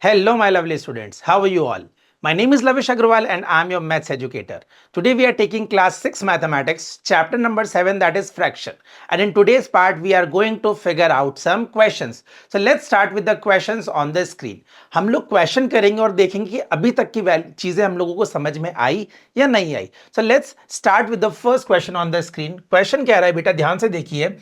Hello, my lovely students. How are you all? My name is Lavish Agrawal and I am your maths educator. Today we are taking class 6 mathematics, chapter number 7, that is fraction. And in today's part, we are going to figure out some questions. So let's start with the questions on the screen. हम लोग question करेंगे और देखेंगे कि अभी तक की चीजें हम लोगों को समझ में आई या नहीं आई. So let's start with the first question on the screen. Question कह रहा है बेटा, ध्यान से देखिए.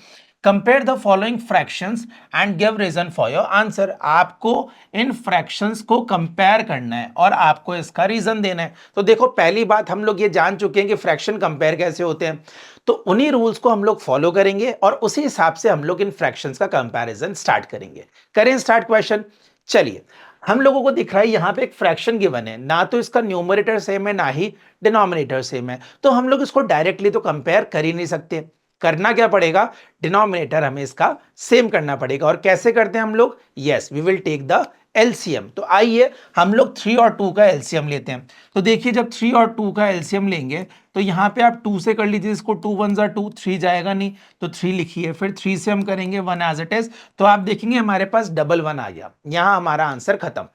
Compare the following fractions and give reason for your answer. आपको इन फ्रैक्शंस को कंपेयर करना है और आपको इसका रीजन देना है. तो देखो, पहली बात हम लोग ये जान चुके हैं कि फ्रैक्शन कंपेयर कैसे होते हैं. तो उन्हीं रूल्स को हम लोग फॉलो करेंगे और उसी हिसाब से हम लोग इन फ्रैक्शंस का कंपैरिजन स्टार्ट करेंगे. करें स्टार्ट क्वेश्चन. चलिए, हम लोगों को दिख रहा है यहां पे एक फ्रैक्शन गिवन है, ना तो इसका न्यूमरेटर सेम है ना ही डिनोमिनेटर सेम है. तो हम लोग इसको डायरेक्टली तो कंपेयर कर ही नहीं सकते. करना क्या पड़ेगा, डिनोमिनेटर हमें इसका सेम करना पड़ेगा. और कैसे करते हैं हम लोग, yes we will take the LCM. तो आइए हम लोग 3 और 2 का एलसीएम लेते हैं. तो देखिए, जब 3 और 2 का एलसीएम लेंगे तो यहां पे आप 2 से कर लीजिए इसको. 2 1 जा 2, 3 जाएगा नहीं तो 3 लिखिए. फिर 3 से हम करेंगे 1 एज इट इज. तो आप देखेंगे हमारे पास डबल 1 आ गया. यहां हमारा आंसर खत्म.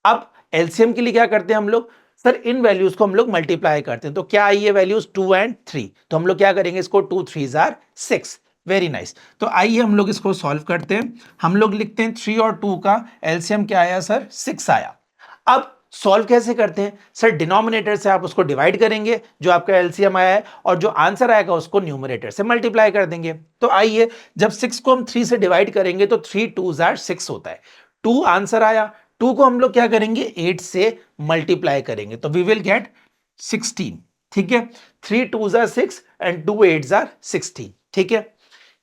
अब एलसीएम के लिए क्या करते हैं हम लोग, सर इन वैल्यूज को हम लोग मल्टीप्लाई करते हैं. तो क्या आई है वैल्यूज 2 एंड 3. तो हम लोग क्या करेंगे, इसको 2 3 आर 6. Very nice. तो आइए हम लोग इसको सॉल्व करते हैं. हम लोग लिखते हैं 3 और 2 का एलसीएम क्या आया सर, 6 आया. अब सॉल्व कैसे करते हैं सर, डिनोमिनेटर से आप उसको डिवाइड करेंगे जो आपका एलसीएम आया है, और जो आंसर आएगा उसको न्यूमरेटर से मल्टीप्लाई कर देंगे. तो आइए, जब 6 को हम 3 से डिवाइड करेंगे तो 3 2 आर 6 होता है. 2 आंसर आया. 2 को हम लोग क्या करेंगे, 8 से मल्टीप्लाई करेंगे तो वी विल गेट 16. ठीक है, 3 2 आर 6 एंड 2 8 आर 16. ठीक है,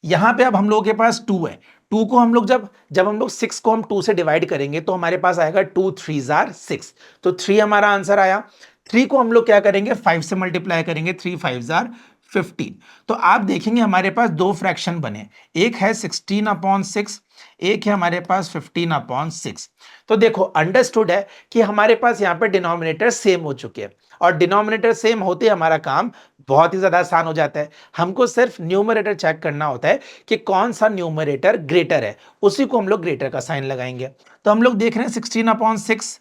यहां पे अब हम लोगों के पास 2 है. 2 को हम लोग जब हम लोग 6 को हम 2 से डिवाइड करेंगे तो हमारे पास आएगा 2 3 आर 6. तो 3 हमारा आंसर आया. 3 को हम लोग क्या करेंगे, 5 से मल्टीप्लाई करेंगे. 3 5 आर 15. तो आप देखेंगे हमारे पास दो फ्रैक्शन बने. एक है 16/6, एक है हमारे पास 15/6. तो देखो, अंडरस्टूड है कि हमारे पास यहाँ पे डिनोमिनेटर सेम हो चुके हैं, और डिनोमिनेटर सेम होते हमारा काम बहुत ही ज्यादा आसान हो जाता है. हमको सिर्फ न्यूमरेटर चेक करना होता है कि कौन सा न्यूमरेटर ग्रेटर है, उसी को हम लोग ग्रेटर का साइन लगाएंगे. तो हम लोग देख रहे हैं 16/6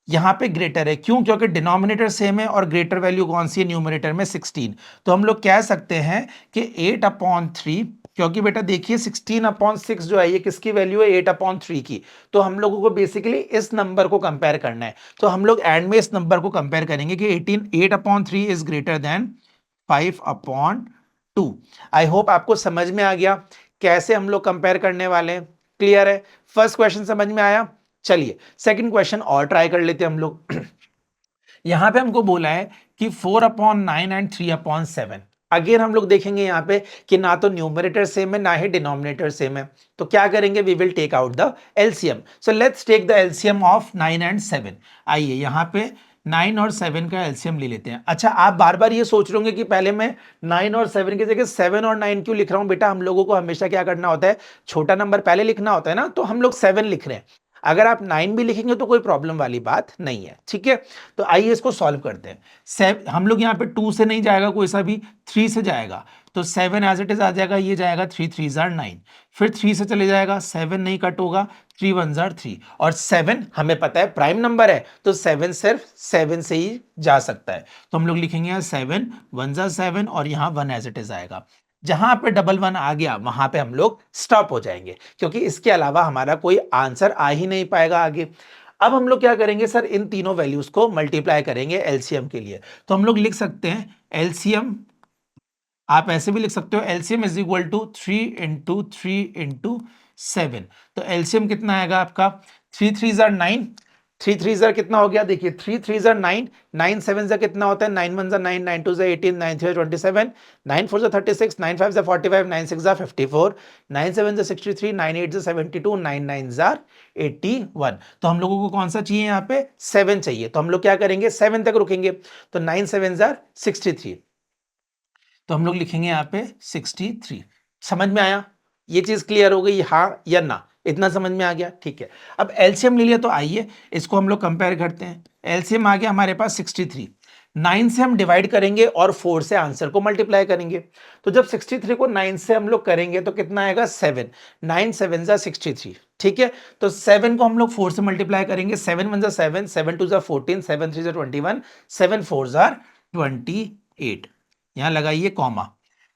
यहां पे ग्रेटर है. क्यों, क्योंकि डिनोमिनेटर सेम है और ग्रेटर वैल्यू कौन सी है, न्यूमरेटर में 16. तो हम लोग कह सकते हैं कि 8/3, क्योंकि बेटा देखिए 16/6 जो है ये किसकी वैल्यू है, 8/3 की. तो हम लोगों को बेसिकली इस नंबर को कंपेयर करना है. तो हम लोग एंड में इस नंबर को कंपेयर करेंगे कि 8/3 is greater than 5/2. I hope आपको समझ में आ गया कैसे हम लोग कंपेयर करने वाले हैं. क्लियर है, फर्स्ट क्वेश्चन समझ में आया. चलिए सेकंड क्वेश्चन और ट्राई कर लेते हैं हम लोग. यहां पे हमको बोला है कि 4/9 एंड 3/7. अगेन हम लोग देखेंगे यहाँ पे कि ना तो न्यूमरेटर सेम है ना ही डिनोमिनेटर सेम है. तो क्या करेंगे, we will take out the LCM. So let's take the LCM of 9 and 7. आइए यहाँ पे 9 और 7 का एलसीएम ले लेते हैं. अच्छा, आप बार बार ये सोच रहे होंगे कि पहले मैं 9 और 7 की जगह 7 और 9 क्यों लिख रहा हूं. बेटा हम लोगों को हमेशा क्या करना होता है, छोटा नंबर पहले लिखना होता है ना. तो हम लोग 7 लिख रहे हैं. अगर आप 9 भी लिखेंगे तो कोई प्रॉब्लम वाली बात नहीं है. ठीक है, तो आइए इसको सॉल्व करते हैं. हम लोग यहाँ पे 2 से नहीं जाएगा कोई सा भी, 3 से जाएगा. तो 7 एज इट इज आ जाएगा, ये जाएगा 3 3 आर 9. फिर 3 से चले जाएगा, 7 नहीं कट होगा, 3 1 आर 3. और 7 हमें पता है प्राइम नंबर है, तो 7 सिर्फ 7 से ही जा सकता है. तो हम लोग लिखेंगे 7 1 आर 7 और यहाँ 1 एज इट इज आएगा. जहां पे डबल 1 आ गया वहां पे हम लोग स्टॉप हो जाएंगे, क्योंकि इसके अलावा हमारा कोई आंसर आ ही नहीं पाएगा आगे. अब हम लोग क्या करेंगे सर, इन तीनों वैल्यूज को मल्टीप्लाई करेंगे एलसीएम के लिए. तो हम लोग लिख सकते हैं एलसीएम, आप ऐसे भी लिख सकते हो, LCM is equal to 3 into 3 into 7. तो एलसीएम कितना आएगा आपका, 3 3 आर 9, 3 3 आर कितना हो गया, देखिए 3 3 आर 9, 9 7 जा कितना होता है, 9 1 जा 9, 9 2 जा 18, 9 3 27, 9 4 जा 36, 9 5 जा 45, 9 6 जा 54, 9 7 जा 63, 9 8 जा 72, 9 9 जा 81. तो हम लोगों को कौन सा चाहिए, यहाँ पे 7 चाहिए. तो हम लोग क्या करेंगे, 7 तक रुकेंगे. तो 9 7 जा 63. तो हम लोग लिखेंगे यहाँ पे 63. समझ में आया, ये चीज क्लियर हो गई, हाँ या ना, इतना समझ में आ गया. ठीक है, अब एलसीएम ले लिया तो आइए इसको हम लोग कंपेयर करते हैं. एलसीएम आ गया हमारे पास 63. 9 से हम डिवाइड करेंगे और 4 से आंसर को मल्टीप्लाई करेंगे। तो जब 63 को 9 से हम लोग करेंगे तो कितना आएगा 7, 9 7 जा 63, ठीक है। तो 7 को हम लोग 4 से मल्टीप्लाई करेंगे, 7 1 जा 7, 7 2 जा 14, 7 3 जा 21, 7 4 जा 28। यहां लगाइए कॉमा।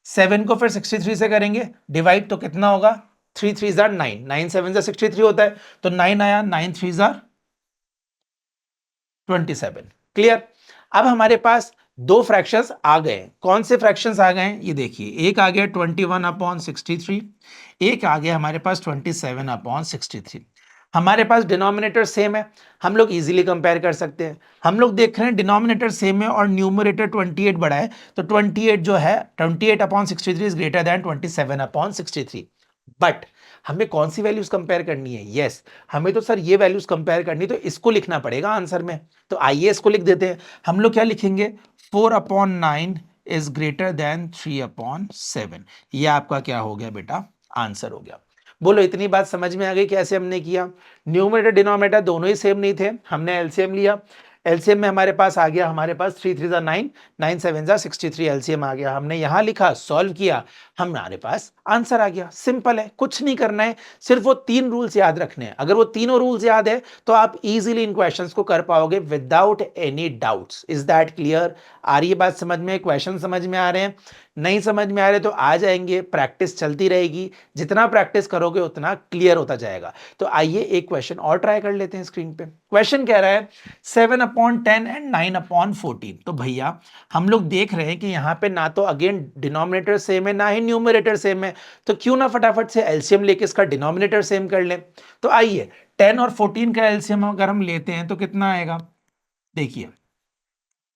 7 को फिर 63 से करेंगे डिवाइड, तो कितना होगा 3 3 जा 9, 9 7 जा 63 होता है, तो 9 आया, 9 3 जा 27। क्लियर। अब हमारे पास दो फ्रैक्शंस आ गए। कौन से फ्रैक्शंस आ गए ये देखिए, एक आ गया 21/63, एक आ गया हमारे पास 27/63। हमारे पास डिनोमिनेटर सेम है, हम लोग इजीली कंपेयर कर सकते हैं। हम लोग देख रहे हैं डिनोमिनेटर सेम है और न्यूमरेटर 28 बड़ा है, तो 28 जो है 28/63 इज ग्रेटर देन 27/63। बट हमें कौन सी वैल्यूज कंपेयर करनी है? यस, हमें तो सर ये वैल्यूज कंपेयर करनी, तो इसको लिखना पड़ेगा आंसर में। तो आइए इसको लिख देते हैं। हम लोग क्या लिखेंगे, 4/9 इज ग्रेटर देन 3/7। ये आपका क्या हो गया बेटा, आंसर हो गया। बोलो इतनी बात समझ में आ गई कैसे हमने किया? न्यूमरेटर डिनोमिनेटर दोनों ही सेम नहीं थे, हमने एलसीएम लिया। एलसीएम में हमारे पास आ गया, हमारे पास 3 3 जा 9, 9 7 जा 63 एलसीएम आ गया। हमने यहां लिखा, सॉल्व किया, हमारे पास आंसर आ गया। सिंपल है, कुछ नहीं करना है, सिर्फ वो 3 रूल्स याद रखने हैं। अगर वो तीनों रूल्स याद है तो आप इजीली इन क्वेश्चंस को कर पाओगे without any doubts. Is that clear? आ रही है बात समझ में? क्वेश्चन समझ में आ रहे हैं? नहीं समझ में आ रहे तो आ जाएंगे, प्रैक्टिस चलती रहेगी, जितना प्रैक्टिस करोगे उतना क्लियर होता जाएगा। तो आइए एक क्वेश्चन और ट्राई कर लेते हैं स्क्रीन पे। क्वेश्चन कह रहा है 7/10 एंड 9/14। तो भैया हम लोग देख रहे हैं कि यहां पे ना तो अगेन डिनोमिनेटर सेम है ना ही न्यूमरेटर सेम है, तो क्यों ना फटाफट से एलसीएम लेके इसका डिनोमिनेटर सेम कर लें। तो आइए 10 और 14 का एलसीएम अगर हम लेते हैं तो कितना आएगा, देखिए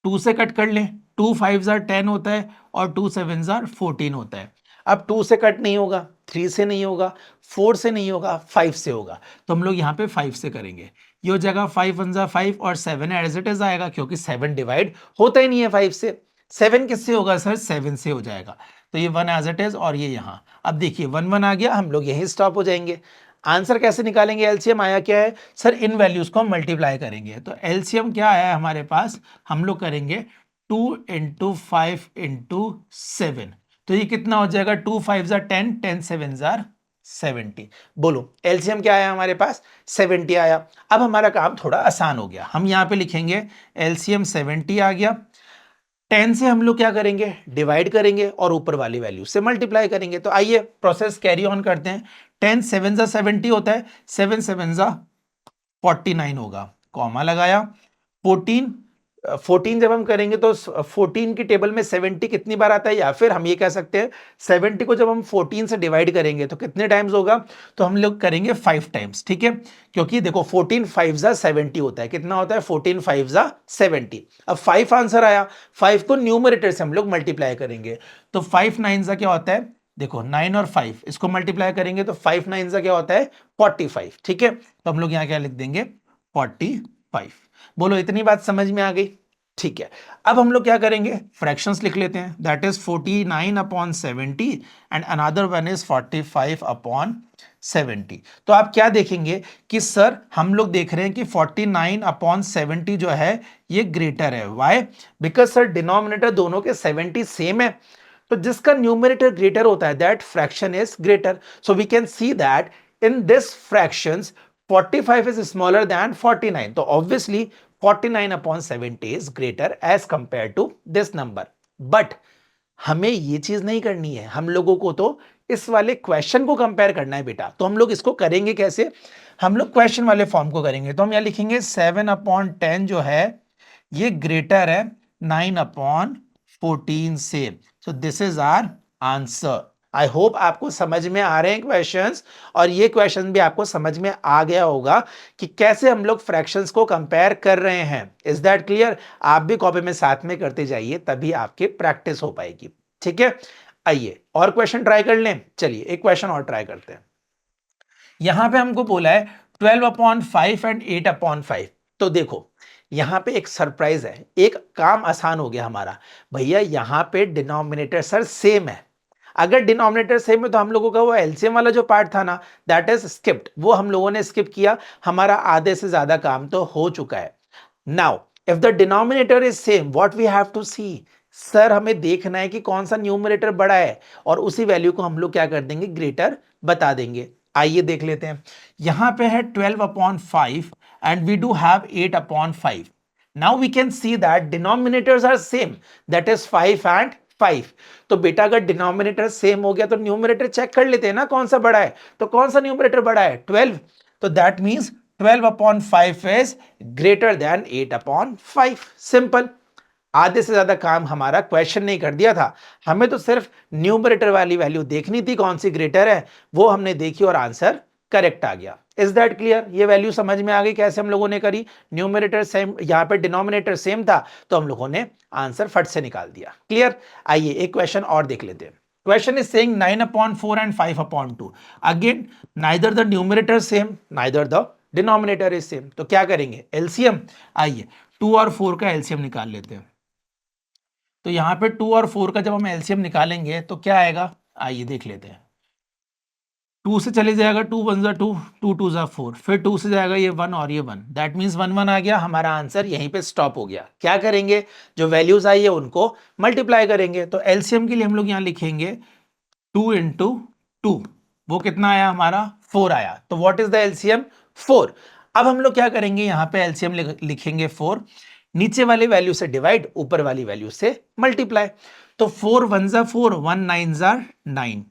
2 से कट कर लें, 2 5 10 होता है और 2 7 14 होता है। अब 2 से कट नहीं होगा, 3 से नहीं होगा, 4 से नहीं होगा, 5 से होगा, तो हम लोग यहाँ पे 5 से करेंगे। ये हो जाएगा 5 1 5 और 7 एज इट इज आएगा, क्योंकि 7 डिवाइड होता ही नहीं है 5 से। 7 किससे होगा सर? 7 से हो जाएगा। तो ये 1 एज इट इज और ये यहाँ। अब देखिए 1 1 आ गया, हम लोग यहीं स्टॉप हो जाएंगे। आंसर कैसे निकालेंगे? एलसीएम आया क्या है सर? इन वैल्यूज को हम मल्टीप्लाई करेंगे। तो एलसीएम क्या आया है हमारे पास? हम लोग करेंगे 2 × 5 × 7। तो ये कितना हो जाएगा? 2 5 10, 10 7 70। बोलो एलसीएम क्या आया हमारे पास? 70 आया। अब हमारा काम थोड़ा आसान हो गया, हम यहाँ पे लिखेंगे एलसीएम 70 आ गया। 10 से हम लोग क्या करेंगे? डिवाइड करेंगे और ऊपर वाली वैल्यू से मल्टीप्लाई करेंगे। तो आइए प्रोसेस कैरी ऑन करते हैं। 10 7 70 होता है, 7 7 49 होगा, कॉमा लगाया। 14 14 जब हम करेंगे तो 14 की टेबल में 70 कितनी बार आता है, या फिर हम ये कह सकते हैं 70 को जब हम 14 से डिवाइड करेंगे तो कितने टाइम्स होगा? तो हम लोग करेंगे 5 टाइम्स, ठीक है। क्योंकि देखो 14 5 70 होता है, कितना होता है? 14 5 70। अब 5 आंसर आया, 5 को न्यूमरेटर से हम लोग मल्टीप्लाई करेंगे, तो 5 9 क्या होता है? देखो 9 और 5 इसको मल्टीप्लाई करेंगे तो 5 9 क्या होता है? 45, ठीक है। तो हम लोग यहाँ क्या लिख देंगे? 45। बोलो इतनी बात समझ में आ गई? ठीक है। अब हम लोग क्या करेंगे? फ्रैक्शंस लिख लेते हैं। That is 49/70 and another one is 45/70। तो आप क्या देखेंगे कि सर हम लोग देख रहे हैं कि 49/70 जो है ये ग्रेटर है। व्हाई? बिकॉज सर डिनोमिनेटर दोनों के 70 सेम है, तो जिसका न्यूमरेटर ग्रेटर होता है that fraction is greater. So we can see that in this fractions 45 is smaller than 49. तो obviously 49/70 is greater as compared to this number. But हमें ये चीज नहीं करनी है, हम लोगों को तो इस वाले क्वेश्चन को कंपेयर करना है बेटा। तो हम लोग इसको करेंगे कैसे? हम लोग क्वेश्चन वाले फॉर्म को करेंगे। तो हम यहां लिखेंगे 7/10 जो है ये ग्रेटर है 9/14 से। So this is our answer. I hope आपको समझ में आ रहे हैं क्वेश्चंस, और ये क्वेश्चन भी आपको समझ में आ गया होगा कि कैसे हम लोग फ्रैक्शंस को कंपेयर कर रहे हैं। Is that clear? आप भी कॉपी में साथ में करते जाइए, तभी आपकी प्रैक्टिस हो पाएगी, ठीक है। आइए और क्वेश्चन ट्राई कर लें। चलिए एक क्वेश्चन और ट्राई करते हैं। यहां पे हमको बोला है 12/5 एंड 8/5। तो देखो यहां पे एक सरप्राइज है, एक काम आसान हो गया हमारा। भैया यहां पे डिनोमिनेटर सर सेम है। अगर डिनोमिनेटर सेम है तो हम लोगों का वो एलसीएम वाला जो पार्ट था ना, दैट इज स्किप्ड, वो हम लोगों ने स्किप किया। हमारा आधे से ज्यादा काम तो हो चुका है। Now if the denominator is same what we have to see, sir हमें देखना है कि कौन सा न्यूमरेटर बड़ा है और उसी वैल्यू को हम लोग क्या कर देंगे, ग्रेटर बता देंगे। आइए देख लेते हैं, यहां पे है 12/5 and we do have 8/5। Now we can see that denominators are same, that is 5 and 5। तो बेटा अगर डिनोमिनेटर सेम हो गया तो न्यूमरेटर चेक कर लेते हैं ना कौन सा बड़ा है, तो कौन सा न्यूमरेटर बड़ा है, 12। तो that means 12/5 is greater than 8/5। Simple, आधे से ज्यादा काम हमारा क्वेश्चन नहीं कर दिया था, हमें तो सिर्फ न्यूमरेटर वाली वैल्यू देखनी थी कौन सी ग्रेटर है, वो हमने देखी और आंसर करेक्ट आ गया। Is that clear? ये वैल्यू समझ में आ गई कैसे हम लोगों ने करी, न्यूमरेटर सेम, यहां पे डिनोमिनेटर सेम था तो हम लोगों ने आंसर फट से निकाल दिया। क्लियर? आइए एक क्वेश्चन और देख लेते हैं। Question is saying 9/4 and 5/2. Again, neither the numerator same, neither the denominator is same. तो क्या करेंगे, एलसीएम। आइए 2 और 4 का एलसीएम निकाल लेते हैं। तो यहां पे 2 और 4 का जब हम एलसीएम निकालेंगे तो क्या आएगा, आइए देख लेते हैं। 2 से चले जाएगा, 2 1 जा 2, 2 2 जा 4, फिर 2 से जाएगा ये 1 और ये 1, दैट मीन्स 1 1 आ गया, हमारा आंसर यहीं पे स्टॉप हो गया। क्या करेंगे, जो वैल्यूज आई है उनको मल्टीप्लाई करेंगे। तो एलसीएम के लिए हम लोग यहाँ लिखेंगे 2 इंटू 2, वो कितना आया हमारा, 4 आया। तो व्हाट इज द एलसीएम, 4। अब हम लोग क्या करेंगे, यहाँ पे एलसीएम लिखेंगे 4, नीचे वाली वैल्यू से डिवाइड, ऊपर वाली वैल्यू से मल्टीप्लाई। तो 4 1 जा 4, 1 9 जा 9,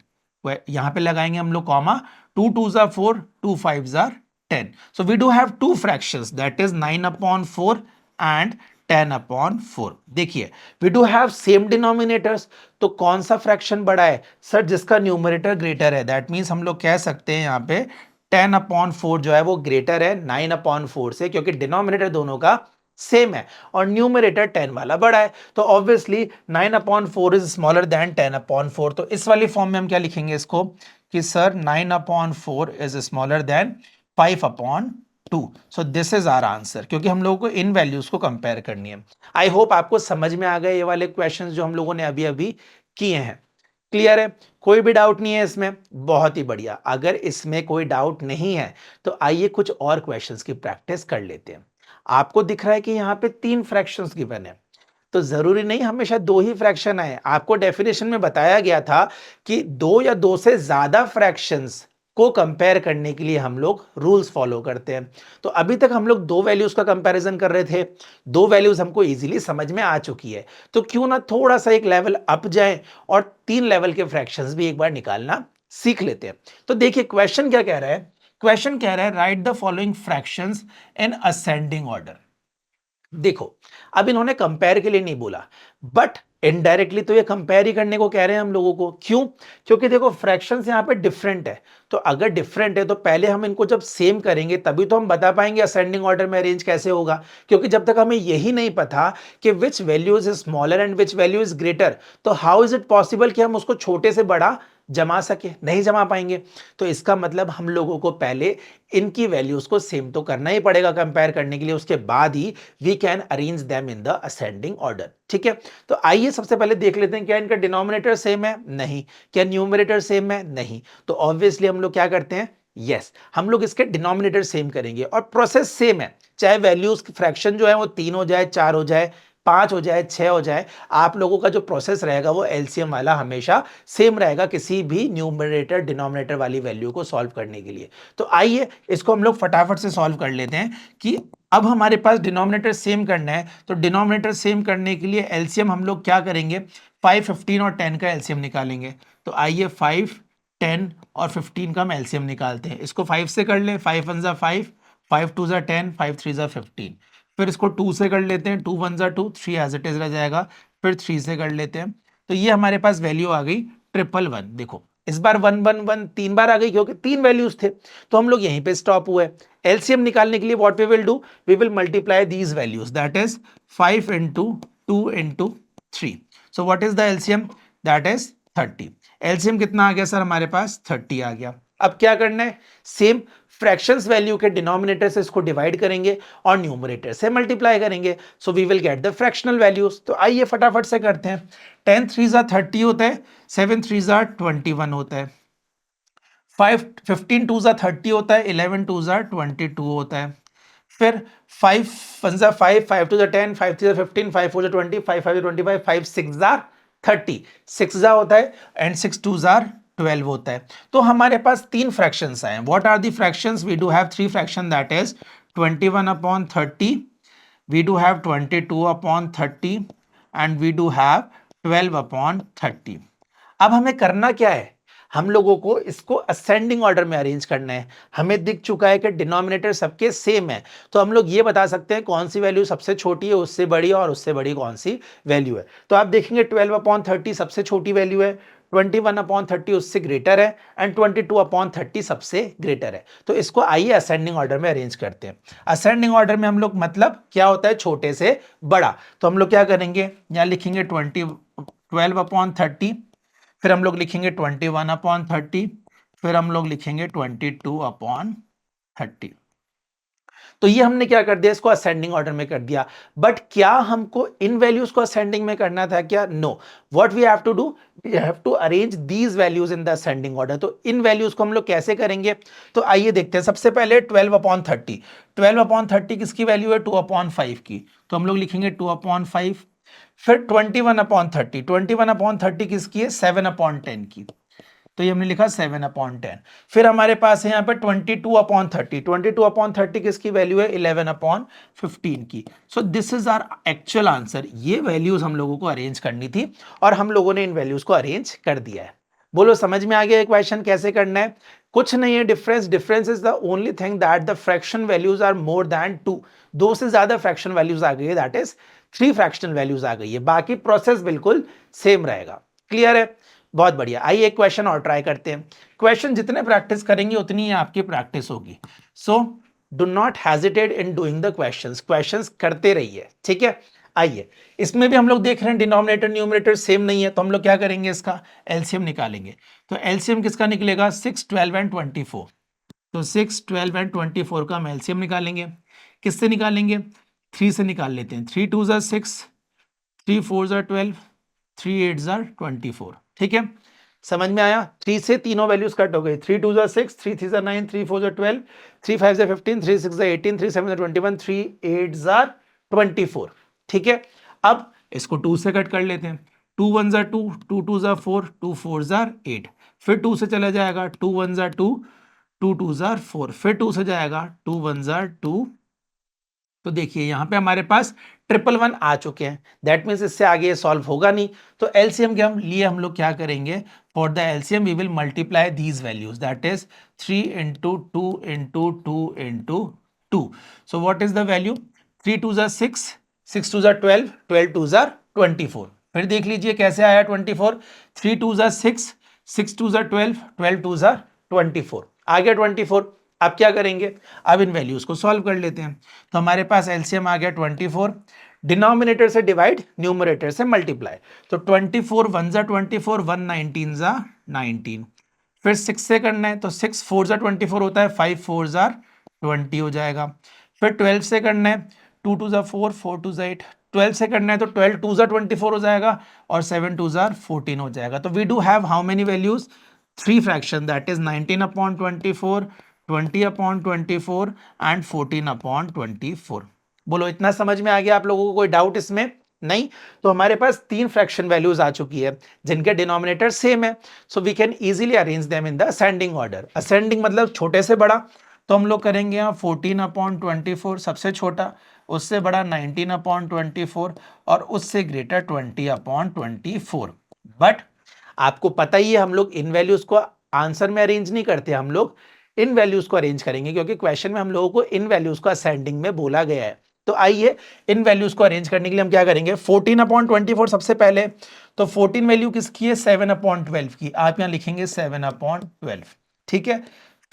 यहां पे लगाएंगे हम लोग कॉमा, 2 2 जा 4, 2 5 जा 10। So we do have two fractions, that is 9/4 and 10/4। देखिए we do have same denominators, तो कौन सा फ्रैक्शन बड़ा है, सर जिसका न्यूमरेटर ग्रेटर है। दैट मीन्स हम लोग कह सकते हैं यहाँ पे 10/4 जो है वो ग्रेटर है 9/4 से, क्योंकि डिनोमिनेटर दोनों का सेम है और न्यूमरेटर 10 वाला बड़ा है। तो ऑब्वियसली 9/4 इज स्मॉलर देन 10/4। तो इस वाली फॉर्म में हम क्या लिखेंगे इसको, कि sir 9/4 is smaller than 5/2। So this is our answer, क्योंकि हम लोगों को इन वैल्यूज को कंपेयर करनी है। आई होप आपको समझ में आ गए ये वाले क्वेश्चंस जो हम लोगों ने अभी अभी किए हैं। क्लियर है, कोई भी डाउट नहीं है इसमें, बहुत ही बढ़िया। अगर इसमें कोई डाउट नहीं है तो आइए कुछ और क्वेश्चंस की प्रैक्टिस कर लेते हैं। आपको दिख रहा है कि यहाँ पे 3 फ्रैक्शंस गिवन है, तो जरूरी नहीं हमेशा 2 ही फ्रैक्शन आए। आपको डेफिनेशन में बताया गया था कि 2 या 2 से ज्यादा फ्रैक्शंस को कंपेयर करने के लिए हम लोग रूल्स फॉलो करते हैं। तो अभी तक हम लोग 2 वैल्यूज का कंपैरिजन कर रहे थे, 2 वैल्यूज हमको इजीली समझ में आ चुकी है, तो क्यों ना थोड़ा सा एक लेवल अप जाए और 3 लेवल के फ्रैक्शंस भी एक बार निकालना सीख लेते हैं। तो देखिए क्वेश्चन क्या कह रहा है, क्वेश्चन कह रहा है right the following fractions in ascending order. देखो अब इन्होंने कंपेयर के लिए नहीं बोला, बट इनडायरेक्टली तो ये कंपेयर ही करने को कह रहे हैं हम लोगों को। क्यों? क्योंकि देखो फ्रैक्शंस यहाँ पे डिफरेंट है, तो अगर डिफरेंट है तो पहले हम इनको जब सेम करेंगे तभी तो हम बता पाएंगे असेंडिंग ऑर्डर में अरेंज कैसे होगा। क्योंकि जब तक हमें यही नहीं पता कि which value is smaller and which value is greater, तो हाउ इज इट पॉसिबल कि हम उसको छोटे से बड़ा जमा सके, नहीं जमा पाएंगे। तो इसका मतलब हम लोगों को पहले इनकी वैल्यूज को सेम तो करना ही पड़ेगा कंपेयर करने के लिए, उसके बाद ही we can arrange them in the ascending order. ठीक है, तो आइए सबसे पहले देख लेते हैं क्या इनका डिनोमिनेटर सेम है, नहीं। क्या न्यूमरेटर सेम है, नहीं। तो ऑब्वियसली हम लोग क्या करते हैं, यस हम लोग इसके डिनोमिनेटर सेम करेंगे और प्रोसेस सेम है, चाहे वैल्यूज फ्रैक्शन जो है वो 3 हो जाए, 4 हो जाए, 5 हो जाए, 6 हो जाए, आप लोगों का जो प्रोसेस रहेगा वो एलसीएम वाला हमेशा सेम रहेगा किसी भी न्यूमरेटर डिनोमिनेटर वाली वैल्यू को सॉल्व करने के लिए। तो आइए इसको हम लोग फटाफट से सॉल्व कर लेते हैं कि अब हमारे पास डिनोमिनेटर सेम करना है। तो डिनोमिनेटर सेम करने के लिए एलसीएम हम लोग क्या करेंगे, 5 15 और 10 का एलसीएम निकालेंगे। तो आइए 5 10 और 15 का हम एलसीएम निकालते हैं। इसको 5 से कर ले, 5 1 जा 5, 5 2 जा 10, 5 3 जा 15। फिर इसको 2 से कर लेते हैं, 2 1 जा 2, 3 एज इट इज रह जाएगा। फिर 3 से कर लेते हैं, तो ये हमारे पास वैल्यू आ गई 111। देखो इस बार 1 1 1 3 बार आ गई, क्योंकि 3 वैल्यूज थे, तो हम लोग यहीं पे स्टॉप हुए। एलसीएम निकालने के लिए what we will do, we will multiply these values, that is 5 into 2 into 3। So what is the LCM, that is 30। LCM कितना आ गया सर, हमारे पास 30 आ गया। अब क्या करना है, सेम फ्रैक्शंस वैल्यू के डिनोमिनेटर से इसको डिवाइड करेंगे और न्यूमरेटर से मल्टीप्लाई करेंगे, so we will get the fractional values. तो आइए फटाफट से करते हैं। 10 3 जा 30 होता है, 7 3 जा 21 होता है, 5 15 2 जा 30 होता है, 11 2 जा 22 होता है, फिर 5 1 जा 5, 5 2 जा 10, 5 3 जा 15, 5 4 जा 20, 5 5 जा 25, 5 6 जा 30, 6 जा होता है एंड 6 2 जा 12 होता है। तो हमारे पास तीन फ्रैक्शंस आए। What are the fractions? We do have three fraction, that is 21 upon 30, we do have 22 upon 30 and we do have 12 upon 30। अब हमें करना क्या है? हम लोगों को इसको असेंडिंग ऑर्डर में अरेंज करना है। हमें दिख चुका है कि डिनोमिनेटर सबके सेम है, तो हम लोग ये बता सकते हैं कौन सी वैल्यू सबसे छोटी है, उससे बड़ी, और उससे बड़ी कौन सी वैल्यू है। तो आप देखेंगे 12 अपॉन 30 सबसे छोटी वैल्यू है, 21 अपॉन 30 उससे ग्रेटर है एंड 22 अपॉन 30 सबसे ग्रेटर है। तो इसको आइए असेंडिंग ऑर्डर में अरेंज करते हैं। असेंडिंग ऑर्डर में हम लोग मतलब क्या होता है, छोटे से बड़ा। तो हम लोग क्या करेंगे, यहाँ लिखेंगे 12 अपॉन 30, फिर हम लोग लिखेंगे 21 अपॉन 30, फिर हम लोग लिखेंगे 22 अपॉन 30। तो ये हमने क्या कर दिया, इसको असेंडिंग ऑर्डर में कर दिया। बट क्या हमको इन वैल्यूज को असेंडिंग में करना था क्या? No. What we have to do, we have to arrange these values in the ascending order. तो इन वैल्यूज को हम लोग कैसे करेंगे, तो आइए देखते हैं। सबसे पहले 12 अपॉन 30, 12 अपॉन 30 किसकी वैल्यू है, 2 अपॉन 5 की, तो हम लोग लिखेंगे 2 अपॉन 5। फिर 21 अपॉन 30, 21 अपॉन 30 किसकी है, 7 अपॉन 10 की, तो ये हमने लिखा 7 अपॉन 10। फिर हमारे पास है यहाँ पे 22 अपॉन 30, 22 अपॉन 30 किसकी वैल्यू है, 11 अपॉन 15 की। So this is our actual answer. ये वैल्यूज हम लोगों को अरेंज करनी थी और हम लोगों ने इन वैल्यूज को अरेंज कर दिया है। बोलो समझ में आ गया इक्वेशन कैसे करना है? कुछ नहीं है difference, difference is the only thing that the fraction values are more than 2। दो से ज्यादा फ्रैक्शन वैल्यूज आ गई है, दैट इज 3 फ्रैक्शनल वैल्यूज आ गई है, बाकी प्रोसेस बिल्कुल सेम रहेगा। क्लियर है? बहुत बढ़िया। आइए एक क्वेश्चन और ट्राई करते हैं। क्वेश्चन जितने प्रैक्टिस करेंगे उतनी ही आपकी प्रैक्टिस होगी। So do not hesitate in doing the questions, questions करते रहिए, ठीक है। आइए इसमें भी हम लोग देख रहे हैं डिनोमिनेटर न्यूमरेटर सेम नहीं है, तो हम लोग क्या करेंगे, इसका एलसीएम निकालेंगे। तो एलसीएम किसका निकलेगा, 6 12 एंड 24। तो 6 12 एंड 24 का हम एलसीएम निकालेंगे। किससे निकालेंगे, 3 से निकाल लेते हैं। 3 2 6, 3 4 12, 3 8 24, ठीक है। समझ में आया? 3 से तीनों वैल्यूज कट हो गई, 3 2 6, 3 3 9, 3 4 12, 3 5 15, 3 6 18, 3 7 21, 3 8 24, ठीक है। अब इसको 2 से कट कर लेते हैं। 2 1 2, 2 2 4, 2 4 8, फिर 2 से चला जाएगा, 2 1 2, 2 2 4, फिर 2 से जाएगा, 2 1 2। तो देखिए यहां पे हमारे पास 111 आ चुके हैं, दैट मीन्स इससे आगे सॉल्व होगा नहीं। तो एलसीएम के लिए हम लोग क्या करेंगे, for the LCM we will multiply these values, that is 3 into 2 into 2 into 2। So what is the value, 3 2 6, 6 2 12, 12 2 24। फिर देख लीजिए कैसे आया 24, 3 2 6, 6 2 12, 12 2 24, आ गया 24। अब क्या करेंगे, अब इन वैल्यूज को सॉल्व कर लेते हैं। तो हमारे पास एलसीएम आ गया 24, डिनोमिनेटर से डिवाइड, न्यूमरेटर से मल्टीप्लाई। तो 24 1 जा 24, 1 19 जा 19। फिर 6 से करना है, तो 6 4 जा 24 होता है, 5 4 जा 20 हो जाएगा। फिर 12 से करना है, 2 2 जा 4, 4 2 जा 8। 12 से करना है तो 12 2 जा 24 हो जाएगा और 7 2 जा 14 हो जाएगा। तो we do have how many values, 3 fraction, that is 19 upon 24, 20 upon 24 and 14 upon 24। बोलो इतना समझ में आ गया आप लोगों को, कोई डाउट इसमें? नहीं। तो हमारे पास 3 फ्रैक्शन वैल्यूज आ चुकी है जिनके डिनोमिनेटर सेम है, so we can easily arrange them in the ascending order. Ascending मतलब छोटे से बड़ा, तो हम लोग करेंगे यहाँ 14 अपॉन 24 सबसे छोटा, उससे बड़ा 19 अपॉन 24 और उससे ग्रेटर 20 अपॉन 24। बट आपको पता ही है हम लोग इन वैल्यूज को आंसर में अरेंज नहीं करते, हम लोग इन वैल्यूज को अरेंज करेंगे क्योंकि क्वेश्चन में हम लोगों को इन वैल्यूज को असेंडिंग में बोला गया है। तो आइए इन वैल्यूज को अरेंज करने के लिए हम क्या करेंगे, 14 अपॉन 24 सबसे पहले। तो 14 वैल्यू किसकी है, 7 अपॉन 12 की, आप यहां लिखेंगे 7 अपॉन 12, ठीक है।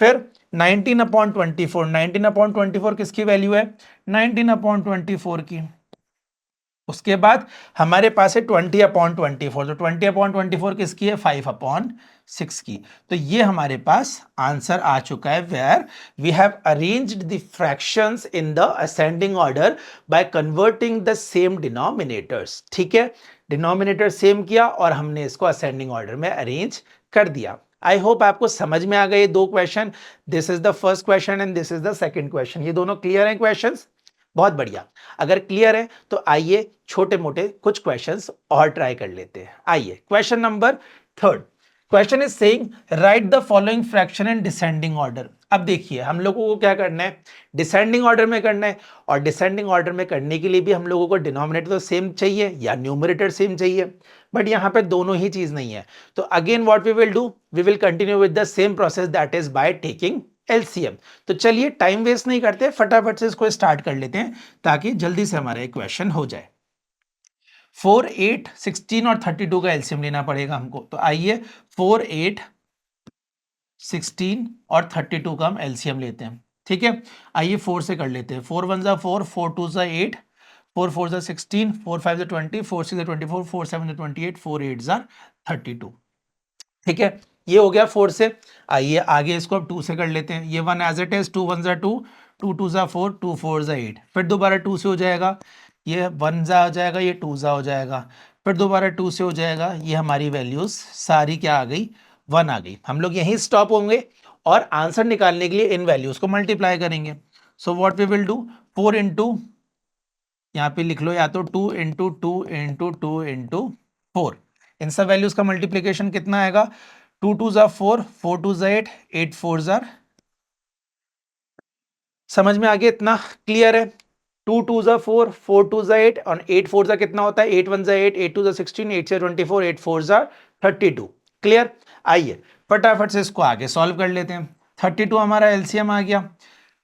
फिर 19 अपॉन 24, 19 अपॉन 24 किसकी वैल्यू है, 19 अपॉन 24 की। उसके बाद हमारे पास है 20 अपॉन 24, तो 20 अपॉन 24 किसकी है, 5 अपॉन 6 की। तो ये हमारे पास आंसर आ चुका है, where we have arranged the fractions in the ascending order by converting the same denominators, ठीक है। डिनोमिनेटर सेम किया और हमने इसको असेंडिंग ऑर्डर में अरेंज कर दिया। आई होप आपको समझ में आ गए दो question. This is the first question and this is the second question. ये दोनों क्लियर हैं क्वेश्चंस? बहुत बढ़िया. अगर क्लियर है तो आइए छोटे मोटे कुछ क्वेश्चंस और ट्राई कर लेते हैं. आइए question number third. Question is saying right the following fraction in descending order. अब देखिए हम लोगों को क्या करना है, डिसेंडिंग ऑर्डर में करना है. और डिसेंडिंग ऑर्डर में करने के लिए भी हम लोगों को डिनोमिनेटर तो सेम चाहिए या न्यूमरेटर सेम चाहिए, बट यहां पे दोनों ही चीज नहीं है. तो again what we will do, we will continue with the same process, that is by taking LCM. तो चलिए टाइम वेस्ट नहीं करते, फटाफट से इसको स्टार्ट कर लेते हैं ताकि जल्दी से हमारा एक क्वेश्चन हो जाए. 4, 8, 16 और 32 का एलसीएम लेना पड़ेगा हमको. तो आइए 4, 8, 16 और 32 का हम एलसीएम लेते हैं. ठीक है, आइए 4 से कर लेते हैं. 4 1 4, 4 2 8, 4 4 16, 4 5 20, 4 6 24, 4 7 28, 4 8 32. ठीक है, ये हो गया 4 से. आइए आगे इसको अब 2 से कर लेते हैं. ये 1 एज इट इज, 2 1 2, 2 2 4, 2 4 8. फिर दोबारा 2 से हो जाएगा, ये 1 जा हो जाएगा, ये 2 जा हो जाएगा. फिर दोबारा 2 से हो जाएगा, ये हमारी वैल्यूज सारी क्या आ गई, 1 आ गई. हम लोग यहीं स्टॉप होंगे और आंसर निकालने के लिए इन वैल्यूज को मल्टीप्लाई करेंगे. So what we will do, 4 into, यहाँ पे लिख लो या तो 2 इंटू 2 इंटू 2 इंटू 4. इन सब वैल्यूज का मल्टीप्लीकेशन कितना आएगा, 2 2 4, 4 2 8, 8 4 समझ में आ गया? इतना क्लियर है? 2 2 4, 4 2 8 और 8 4 कितना होता है, 8 1 8, 8 2 16, 8 से 24, 8 4 32. क्लियर? आइए फटाफट से इसको आगे सॉल्व कर लेते हैं. 32 हमारा एलसीएम आ गया.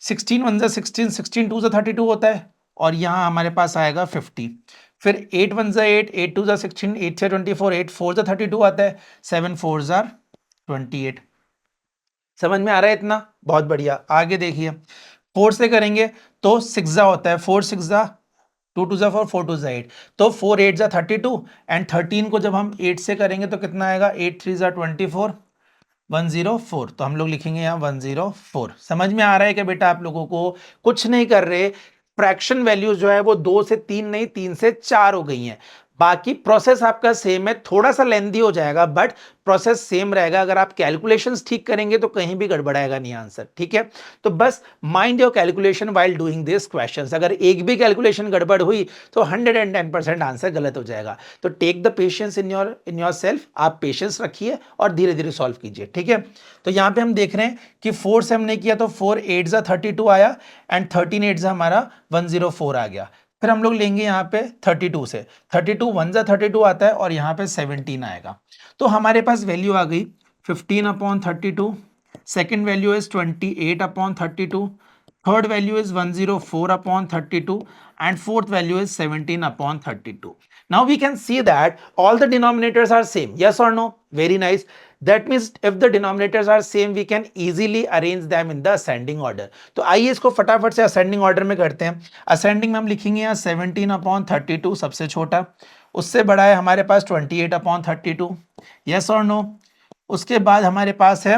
16 1 16, 16 2 32 होता है और यहां हमारे पास आएगा 50. फिर 8 1 8, 8 2 16, 8 से 24, 8 4 32 आता है, 7 4 28. समझ में आ रहा है इतना? बहुत बढ़िया. आगे देखिए 4 से करेंगे तो 6 होता है, 4 6 2 2 4, 4 2 8. तो 4 8 32 एंड 13 को जब हम 8 से करेंगे तो कितना आएगा, 8 3 24, 104. तो हम लोग लिखेंगे यहाँ 104. समझ में आ रहा है कि बेटा आप लोगों को कुछ नहीं कर रहे, फ्रैक्शन वैल्यूज जो है वो 2 से 3 नहीं 3 से 4 हो गई हैं. बाकी प्रोसेस आपका सेम है, थोड़ा सा लेंथी हो जाएगा बट प्रोसेस सेम रहेगा. अगर आप कैलकुलेशंस ठीक करेंगे तो कहीं भी गड़बड़ाएगा नहीं आंसर. ठीक है, तो बस mind your calculation while doing this questions. अगर एक भी कैलकुलेशन गड़बड़ हुई तो 110% आंसर गलत हो जाएगा. तो take the patience in your self. आप पेशेंस रखिए और धीरे धीरे सॉल्व कीजिए. ठीक है, तो यहाँ पे हम देख रहे हैं कि 4 से हमने किया तो 4 8 32 आया एंड 13 8 हमारा 104 आ गया. फिर हम लोग लेंगे यहाँ पे 32 से, 32 1 32 आता है और यहाँ पे 17 आएगा. तो हमारे पास वैल्यू आ गई 15/32. Second value is 28/32. Third value is 104/32 and fourth value is 17/32. Now we can see that all the denominators are same. Yes or no? Very nice. That means if the denominators are same, we can easily arrange them in the ascending order. तो आइए इसको फटाफट से ascending order में करते हैं. ascending में हम लिखेंगे यहाँ 17/32 सबसे छोटा, उससे बड़ा है हमारे पास 28/32. Yes or no? उसके बाद हमारे पास है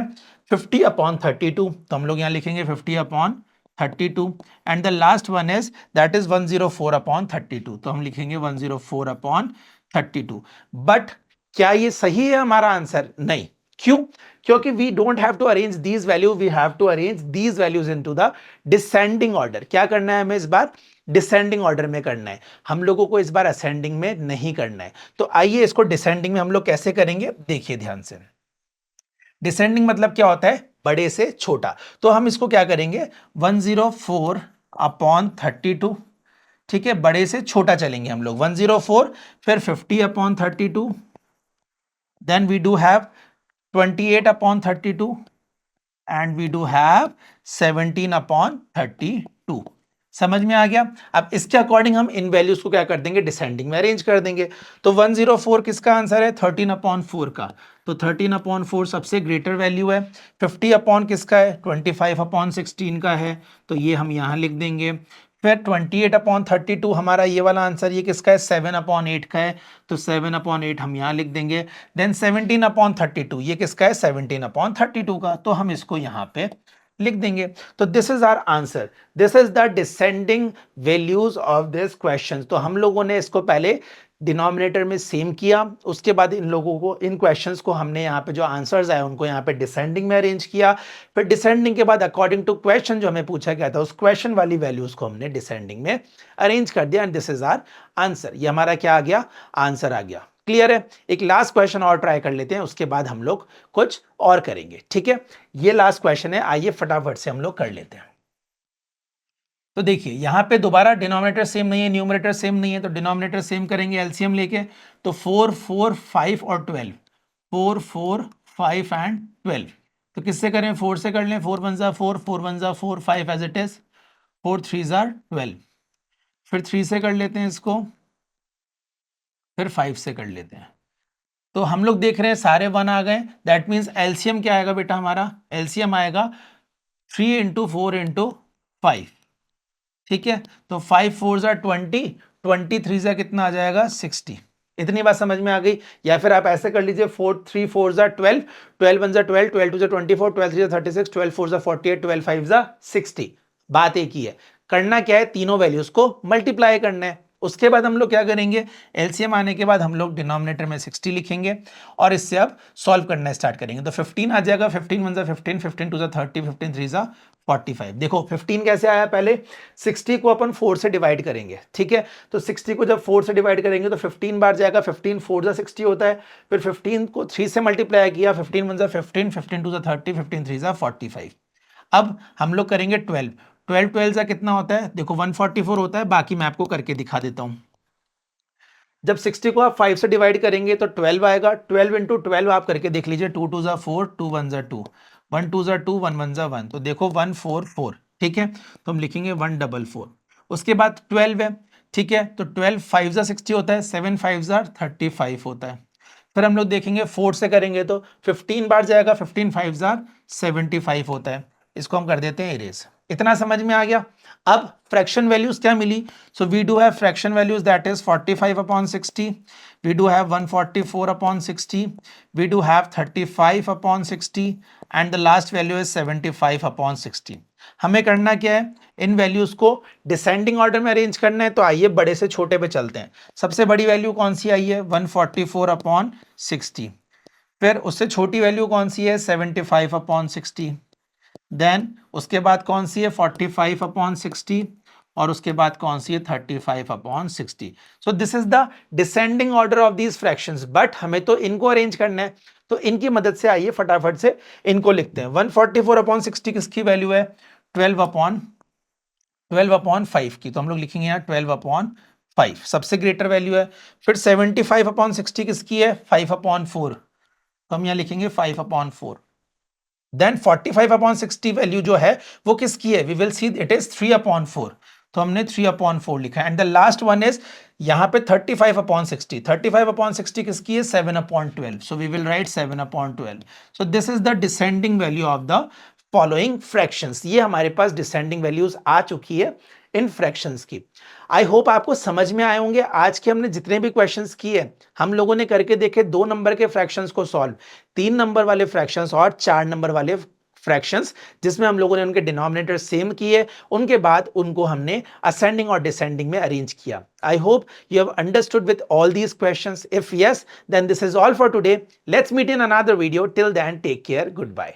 50/32. तो हम लोग यहाँ लिखेंगे 50/32 and the last one is that is 104/32. तो हम लिखेंगे 104/32. बट क्या ये सही है हमारा आंसर? नहीं. क्यों? क्योंकि we don't have to arrange these values, we have to arrange these values into the descending order. क्या करना है हमें इस बार? डिसेंडिंग ऑर्डर में करना है. हम लोगों को इस बार असेंडिंग में नहीं करना है. तो आइए इसको डिसेंडिंग में हम लोग कैसे करेंगे देखिए ध्यान से. डिसेंडिंग मतलब क्या होता है? बड़े से छोटा. तो हम इसको क्या करेंगे 104/32. ठीक है, बड़े से छोटा चलेंगे हम लोग 104, फिर 50/32, then we do have 28/32 and we do have 17/32. समझ में आ गया? अब इसके अकॉर्डिंग हम इन वैल्यूज को क्या कर देंगे, डिसेंडिंग में अरेंज कर देंगे. तो 104 किसका आंसर है? 13/4 का. तो 13/4 सबसे ग्रेटर वैल्यू है. 50 किसका है? 25/16 का है. तो ये हम यहां लिख देंगे. फिर 28/32 हमारा ये वाला आंसर, ये किसका है? 7/8 का है. तो 7/8 हम यहां लिख देंगे. देन 17/32 ये किसका है? 17/32 का. तो हम इसको यहां पे लिख देंगे. तो this is our answer. This is the descending values of this question. तो हम लोगों ने इसको पहले डिनोमिनेटर में सेम किया, उसके बाद इन लोगों को, इन क्वेश्चंस को हमने यहाँ पे जो आंसर्स आए उनको यहाँ पे डिसेंडिंग में अरेंज किया। फिर डिसेंडिंग के बाद अकॉर्डिंग टू क्वेश्चन जो हमें पूछा गया था उस क्वेश्चन वाली वैल्यूज को हमने डिसेंडिंग में अरेंज कर दिया and this is our answer. ये हमारा क्या आ गया, आंसर आ गया। क्लियर है? एक लास्ट क्वेश्चन और ट्राई कर लेते हैं, उसके बाद हम लोग कुछ और करेंगे। ठीक है, ये लास्ट क्वेश्चन है, आइए फटाफट से हम लोग कर लेते हैं। तो देखिए यहां पे दोबारा डिनोमिनेटर सेम नहीं है, न्यूमरेटर सेम नहीं है, तो डिनोमिनेटर सेम करेंगे एलसीएम लेके। तो 4 4 5 और 12, 4 4 5 एंड 12। तो किससे करें, 4 से कर लें, 4 1 जा 4, 4 1 जा 4, 5 एज इट इज, 4 3 जा 12। फिर 3 से कर लेते हैं इसको, फिर 5 से कर लेते हैं। तो हम लोग देख रहे हैं सारे 1 आ गए, दैट मीन्स एलसीएम क्या आएगा बेटा, हमारा एलसीएम आएगा 3 इंटू 4 इंटू 5। ठीक है, तो 5 4 जा 20, 23 जा कितना आ जाएगा 60। इतनी बात समझ में आ गई? या फिर आप ऐसे कर लीजिए 4 3 4 जा 12, 12 1 जा 12, 12 2 जा 24, 12 3 जा 36, 12 4 जा 48, 12 5 जा 60। बात एक ही है, करना क्या है, तीनों वैल्यूज को मल्टीप्लाई करना है। उसके बाद हम लोग क्या करेंगे, एलसीएम आने के बाद हम लोग डिनोमिनेटर में 60 लिखेंगे और इससे अब सॉल्व करना स्टार्ट करेंगे। तो 15 आ जाएगा, 15 1 जा 15, 15 2 जा 30, 15 3 जा 45। देखो 15 कैसे आया, पहले 60 को अपन 4 से डिवाइड करेंगे। ठीक है, तो 60 को जब 4 से डिवाइड करेंगे तो 15 बार जाएगा, 15 4 जा 60 होता है। फिर 15 को 3 से मल्टीप्लाई किया, 15 1 जा 15, 15 2 जा 30, 15 3 जा 45। अब हम लोग करेंगे 12, 12 12 जा कितना होता है, देखो 144 होता है। बाकी मैं आपको करके दिखा देता हूं। जब 60 को आप 5 से डिवाइड करेंगे तो 12 आएगा, 12 इंटू 12 आप करके देख लीजिए, 2 2 जा 4, 2 1 जा 2, 1 2 जा 2, 1 1 जा 1, तो देखो 144। ठीक है, तो हम लिखेंगे 144। उसके बाद 12 है। ठीक है, तो 12 5 जा 60 होता है, 7 5 जा 35 होता है। फिर हम लोग देखेंगे 4 से करेंगे तो 15 बार जाएगा, 15 5 जा 75 होता है। इसको हम कर देते हैं इरेज। इतना समझ में आ गया? अब फ्रैक्शन वैल्यूज क्या मिली, so we do have fraction values that is 45 upon 60, we do have 144 upon 60, we do have 35 upon 60 and the last value is 75 upon 60। हमें करना क्या है, इन वैल्यूज को डिसेंडिंग ऑर्डर में अरेंज करना है। तो आइए बड़े से छोटे पे चलते हैं। सबसे बड़ी वैल्यू कौन सी आई है, 144 अपॉन 60। फिर उससे छोटी वैल्यू कौन सी है, 75 अपॉन 60। देन उसके बाद कौन सी है, 45 अपॉन 60 और उसके बाद कौन सी है, 35 upon 60। So this is the descending order of these fractions, but हमें तो इनको अरेंज करना है। तो इनकी मदद से आइए फटाफट से इनको लिखते हैं। 144 अपॉन 60 किसकी वैल्यू है, 12 अपॉन 5 की, तो हम लोग लिखेंगे यहाँ 12 अपॉन 5 सबसे ग्रेटर वैल्यू है। फिर 75 अपॉन 60 किसकी है, 5 अपॉन 4, तो हम यहाँ लिखेंगे 5 अपॉन 4। देन 45 अपॉन 60 वैल्यू जो है वो किसकी है, we will see it is 3 upon 4, तो हमने 3 अपॉन 4 लिखा है। And the last one is यहाँ पे 35 अपॉन 60, 35 अपॉन 60 किसकी है, 7 upon 12, so we will write 7 upon 12। So this is the descending value of the following fractions. ये हमारे पास डिसेंडिंग वैल्यूज आ चुकी है इन फ्रैक्शंस की। आई होप आपको समझ में आए होंगे। आज के हमने जितने भी क्वेश्चंस किए हम लोगों ने करके देखे 2 नंबर के फ्रैक्शंस को सॉल्व, 3 नंबर वाले फ्रैक्शंस और 4 नंबर वाले फ्रैक्शंस, जिसमें हम लोगों ने उनके डिनोमिनेटर सेम किए, उनके बाद उनको हमने असेंडिंग और डिसेंडिंग में अरेंज किया। I hope you have understood with all these questions. If yes, then this is all for today. Let's meet in another video. Till then take care, good bye.